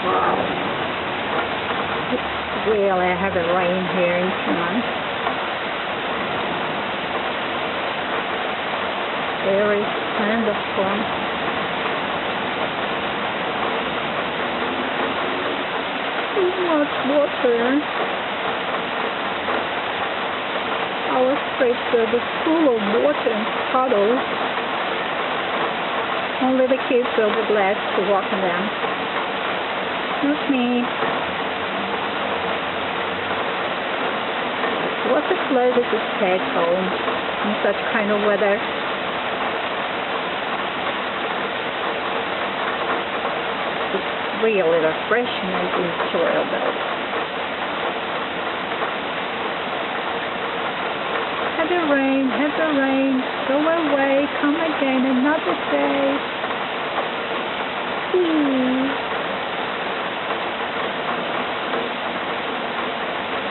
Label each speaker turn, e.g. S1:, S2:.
S1: Wow. It's really heavy rain here in Finland. Very thunderstorm. So much water. Our streets are full of water and puddles. Only the kids will be blessed to walk in them. Not me. What's a pleasure to stay at home in such kind of weather? It's really refreshing and enjoyable. Heavy rain, go away, come again another day.